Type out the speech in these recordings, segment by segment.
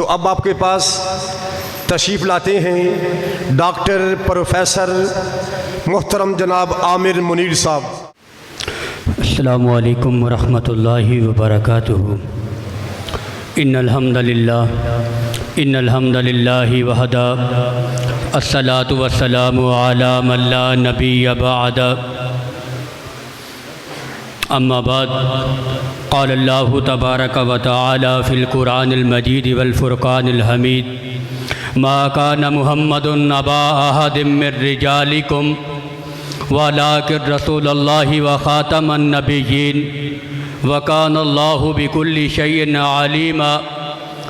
تو اب آپ کے پاس تشریف لاتے ہیں ڈاکٹر پروفیسر محترم جناب عامر منیر صاحب۔ السلام علیکم ورحمۃ اللہ وبرکاتہ۔ ان الحمد للہ وحدہ، الصلاۃ والسلام علی من لا نبی بعد، اما بعد، قال اللہ تبارک و تعالی فی القرآن المجید والفرقان الحمید، ما کان محمد ابا احد من رجالکم ولکن رسول اللہ وخاتم النبیین وکان اللہ بکل شیء علیما۔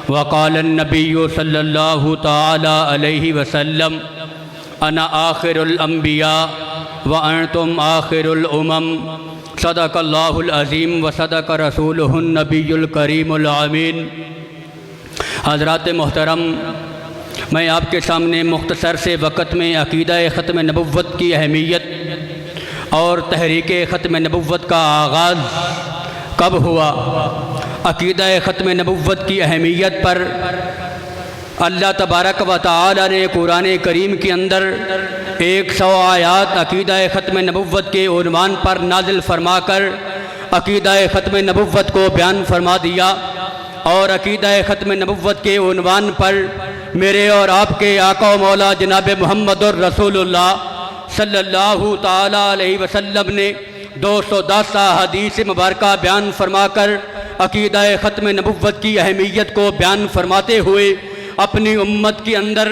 وقال النبی صلی اللہ تعالی علیہ وسلم، انا آخر الانبیاء وانتم آخر الامم، صدق اللہ العظیم وصدق رسولہ النبی الکریم الامین۔ حضرات محترم، میں آپ کے سامنے مختصر سے وقت میں عقیدہ ختم نبوت کی اہمیت اور تحریک ختم نبوت کا آغاز کب ہوا، عقیدہ ختم نبوت کی اہمیت پر اللہ تبارک و تعالی نے قرآن کریم کے اندر 100 آیات عقیدہ ختم نبوت کے عنوان پر نازل فرما کر عقیدہ ختم نبوت کو بیان فرما دیا، اور عقیدہ ختم نبوت کے عنوان پر میرے اور آپ کے آقا و مولا جناب محمد الرسول اللہ صلی اللہ تعالی علیہ وسلم نے 210 احادیث مبارکہ بیان فرما کر عقیدہ ختم نبوت کی اہمیت کو بیان فرماتے ہوئے اپنی امت کے اندر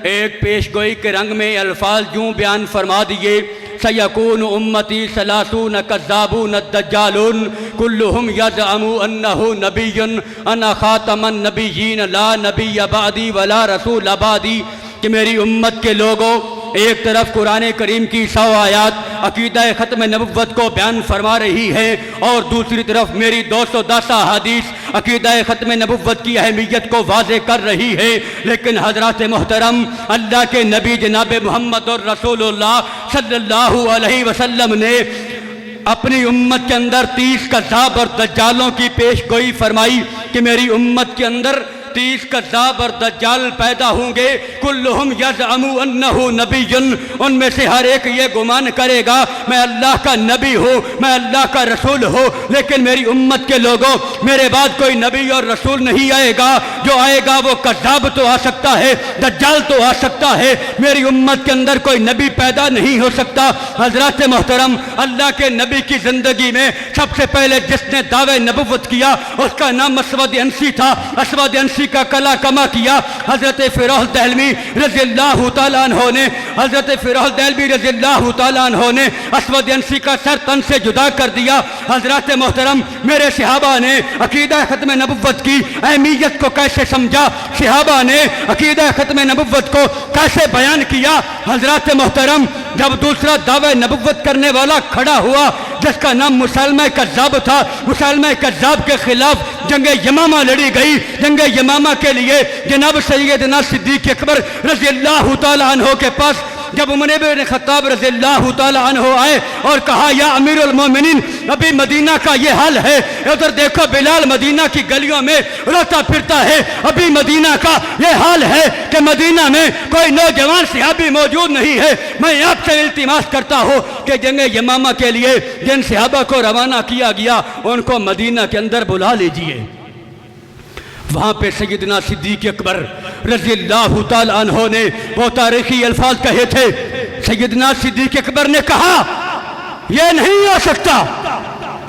ایک پیش گوئی کے رنگ میں الفاظ یوں بیان فرما دیے، سیکون امتی ثلاثون کذابون الدجالون کلہم یزعم انہ نبی انا خاتم النبیین لا نبی بعدی ولا رسول بعدی، کہ میری امت کے لوگوں ایک طرف قرآن کریم کی 100 آیات عقیدہ ختم نبوت کو بیان فرما رہی ہے، اور دوسری طرف میری 210 احادیث عقیدہ ختم نبوت کی اہمیت کو واضح کر رہی ہے۔ لیکن حضرات محترم، اللہ کے نبی جناب محمد الرسول اللہ صلی اللہ علیہ وسلم نے اپنی امت کے اندر 30 کذاب اور دجالوں کی پیش گوئی فرمائی کہ میری امت کے اندر 30 کذاب اور دجال پیدا ہوں گے، کلہم یزعم انہ نبی، ان میں سے ہر ایک یہ گمان کرے گا میں اللہ کا نبی ہوں، میں اللہ کا رسول ہوں، لیکن میری امت کے لوگوں میرے بعد کوئی نبی اور رسول نہیں آئے گا، جو آئے گا وہ کذاب تو آ سکتا ہے، دجال تو آ سکتا ہے، میری امت کے اندر کوئی نبی پیدا نہیں ہو سکتا۔ حضرات محترم، اللہ کے نبی کی زندگی میں سب سے پہلے جس نے دعوی نبوت کیا اس کا نام اسود انسی تھا، اسود انسی کا کلا کما کیا حضرت فیروز دہلوی رضی اللہ تعالیٰ عنہ نے، حضرت فیروز دہلوی رضی اللہ تعالیٰ عنہ نے اسود انسی کا سر تن سے جدا کر دیا۔ حضرات محترم، میرے صحابہ نے عقیدہ ختم نبوت کی اہمیت کو کیسے سمجھا، صحابہ نے عقیدہ ختم نبوت کو کیسے بیان کیا۔ حضرات محترم، جب دوسرا دعوی نبوت کرنے والا کھڑا ہوا جس کا نام مسلمہ کذاب تھا، مسلمہ کذاب کے خلاف جنگ یمامہ لڑی گئی۔ جنگ یمامہ کے لیے جناب سیدنا صدیق اکبر رضی اللہ تعالی عنہ کے پاس جب عمر بن خطاب رضی اللہ تعالی عنہ آئے اور کہا یا امیر المومنین، ابھی مدینہ کا یہ حال ہے، ادھر دیکھو بلال مدینہ کی گلیوں میں روتا پھرتا ہے، ابھی مدینہ کا یہ حال ہے کہ مدینہ میں کوئی نوجوان صحابی موجود نہیں ہے، میں آپ سے التماس کرتا ہوں کہ جنگ یمامہ کے لیے جن صحابہ کو روانہ کیا گیا ان کو مدینہ کے اندر بلا لیجئے۔ وہاں پہ سیدنا صدیق اکبر رضی اللہ تعالی عنہ نے وہ تاریخی الفاظ کہے تھے۔ سیدنا صدیق اکبر نے کہا یہ نہیں ہو سکتا،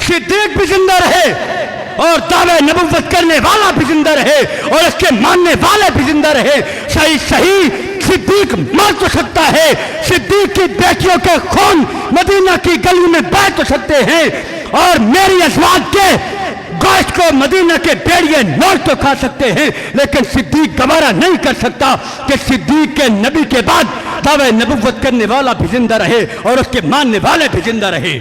صدیق بھی زندہ رہے اور دعوی نبوت کرنے والا بھی زندہ رہے اور اس کے ماننے والے بھی زندہ رہے۔ صحیح صدیق مر تو سکتا ہے، صدیق کی بیٹیوں کے خون مدینہ کی گلی میں بہہ تو سکتے ہیں، اور میری ازواج کے گوشت کو مدینہ کے بھیڑیے نوچ تو کھا سکتے ہیں، لیکن صدیق گوارا نہیں کر سکتا کہ صدیق کے نبی کے بعد دعوی نبوت کرنے والا بھی زندہ رہے اور اس کے ماننے والے بھی زندہ رہے۔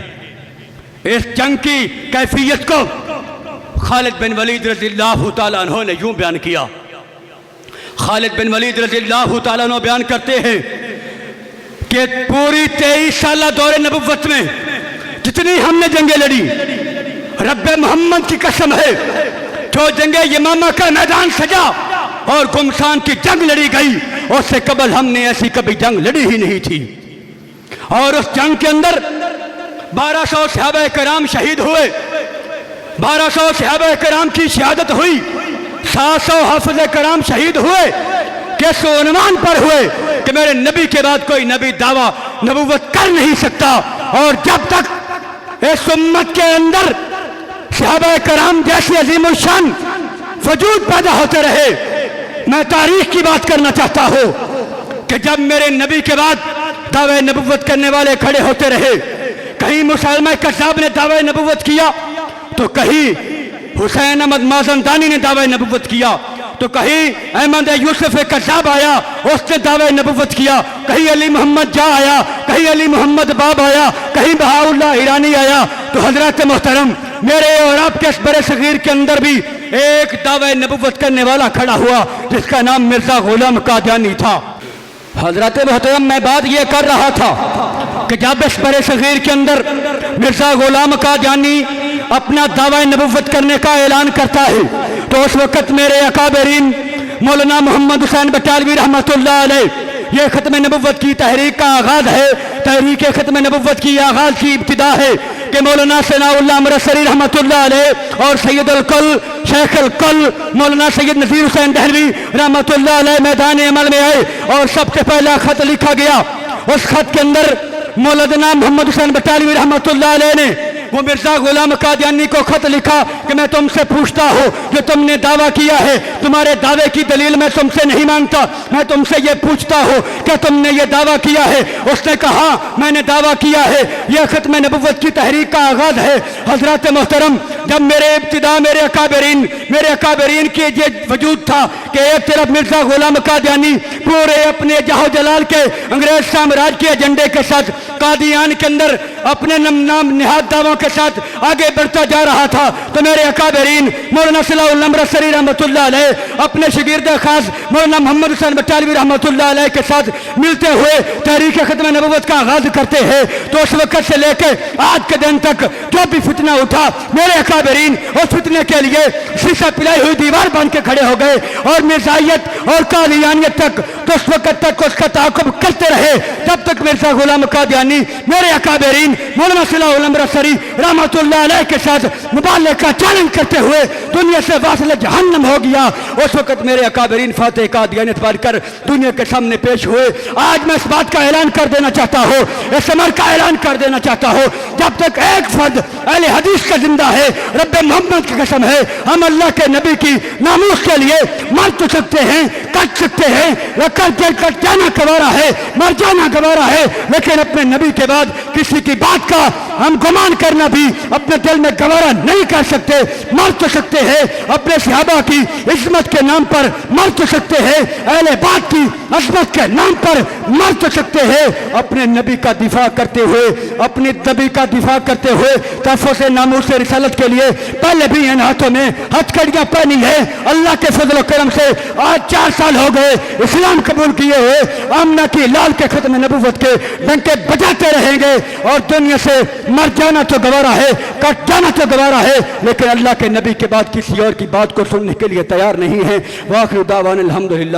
اس جنگ کی کیفیت کو خالد بن ولید رضی اللہ تعالیٰ عنہ نے یوں بیان کیا۔ خالد بن ولید رضی اللہ تعالیٰ عنہ بیان کرتے ہیں کہ پوری 23 سالہ دور نبوت میں جتنی ہم نے جنگیں لڑی، رب محمد کی قسم ہے جو جنگ یمامہ کا میدان سجا اور گمشان کی جنگ لڑی گئی، اس سے قبل ہم نے ایسی کبھی جنگ لڑی ہی نہیں تھی۔ اور اس جنگ کے اندر 1200 صحابہ کرام شہید ہوئے، 1200 صحابہ کرام کی شہادت ہوئی، 700 حافظ کرام شہید ہوئے، کس عنوان پر ہوئے کہ میرے نبی کے بعد کوئی نبی دعویٰ نبوت کر نہیں سکتا۔ اور جب تک اس امت کے اندر صحابہ کرام جیسی عظیم الشان وجود پیدا ہوتے رہے، میں تاریخ کی بات کرنا چاہتا ہوں کہ جب میرے نبی کے بعد دعوی نبوت کرنے والے کھڑے ہوتے رہے، کہیں مسلمہ کذاب نے دعوی نبوت کیا تو کہیں حسین احمد مازندانی نے دعوی نبوت کیا، تو کہیں احمد یوسف کذاب آیا، اس نے دعوی نبوت کیا، کہیں علی محمد جا آیا، کہیں علی محمد باب آیا، کہیں بہاءاللہ ایرانی آیا۔ تو حضرات محترم، میرے اور آپ کے اس برِ صغیر کے اندر بھی ایک دعوی نبوت کرنے والا کھڑا ہوا جس کا نام مرزا غلام قادیانی تھا۔ حضرات محترم، میں بات یہ کر رہا تھا کہ جب اس برِ صغیر کے اندر مرزا غلام قادیانی اپنا دعوی نبوت کرنے کا اعلان کرتا ہے تو اس وقت میرے اکابرین مولانا محمد حسین بٹالوی رحمۃ اللہ علیہ، یہ ختم نبوت کی تحریک کا آغاز ہے، تحریک ختم نبوت کی آغاز کی ابتدا ہے کہ مولانا ثناء اللہ امرتسری رحمۃ اللہ علیہ اور سید الکل شیخ الکل مولانا سید نذیر حسین دہلوی رحمۃ اللہ علیہ میدان عمل میں آئے اور سب سے پہلا خط لکھا گیا۔ اس خط کے اندر مولانا محمد حسین بٹالوی رحمۃ اللہ علیہ نے وہ مرزا غلام قادیانی کو خط لکھا کہ میں تم سے پوچھتا ہوں جو تم نے دعویٰ کیا ہے، تمہارے دعوے کی دلیل میں تم سے نہیں مانگتا، میں تم سے یہ پوچھتا ہوں کہ تم نے یہ دعویٰ کیا ہے۔ اس نے کہا میں نے دعویٰ کیا ہے۔ یہ ختم نبوت کی تحریک کا آغاز ہے۔ حضرات محترم، جب میرے ابتدا میرے اکابرین کی یہ وجود تھا کہ ایک طرف مرزا غلام قادیانی پورے اپنے جاہ و جلال کے انگریز سامراج کے ایجنڈے کے ساتھ قادیان کے اندر اپنے نام نہاد دعووں کے ساتھ آگے بڑھتا جا رہا تھا، تو میرے اکابرین مولانا صلاح اللہ امرتسری رحمۃ اللہ علیہ اپنے شاگرد خاص مولانا محمد حسین بٹالوی رحمۃ اللہ علیہ کے ساتھ ملتے ہوئے تحریک ختم نبوت کا آغاز کرتے ہیں۔ تو اس وقت سے لے کے آج کے دن تک جو بھی فتنہ اٹھا، میرے اکابرین اس فتنے کے لیے شیشہ پلائی ہوئی دیوار بن کے کھڑے ہو گئے اور مرزائیت اور قادیانیت تک تو اس وقت تک اس کا تعاقب کرتے رہے جب تک مرزا غلام قادیانی میرے اکابرین مولانا صلاح اللہ امرتسری رحمۃ اللہ علیہ کے ساتھ مبالغے کا چیلنج کرتے ہوئے دنیا سے واصل جہنم ہو گیا۔ اس وقت میرے اکابرین فاتح قادیانیت پڑھ کر دنیا کے سامنے پیش ہوئے۔ آج میں اس بات کا اعلان کر دینا چاہتا ہوں، اس امر کا اعلان کر دینا چاہتا ہوں، جب تک ایک فرد اہل حدیث کا زندہ ہے، رب محمد کی قسم ہے، ہم اللہ کے نبی کی ناموس کے لیے مر تو سکتے ہیں، کٹ سکتے ہیں، کٹ جانا گوارا ہے، مر جانا گوارا ہے، لیکن اپنے نبی کے بعد کسی کی بات کا ہم گمان کرنا بھی اپنے دل میں گوارا نہیں کر سکتے۔ مر تو سکتے ہیں اپنے صحابہ کی عظمت کے نام پر، مر تو سکتے ہیں اہل بیت کی عظمت کے نام پر، مر تو سکتے ہیں اپنے نبی کا دفاع کرتے ہوئے، اپنی نبی کا دفاع کرتے ہوئے تحفظ ناموس رسالت کے لیے پہلے بھی ان ہاتھوں میں ہتھکڑیاں پہنی ہے۔ اللہ کے فضل و کرم سے آج 4 سال ہو گئے اسلام قبول کیے ہوئے، آمنہ کی لال کے ختم نبوت کے ڈنکے بجاتے رہیں گے اور دنیا سے مر جانا تو گوارا ہے، کٹ جانا تو گوارا ہے، لیکن اللہ کے نبی کے بعد کسی اور کی بات کو سننے کے لیے تیار نہیں ہے۔ وآخر دعوانا الحمدللہ۔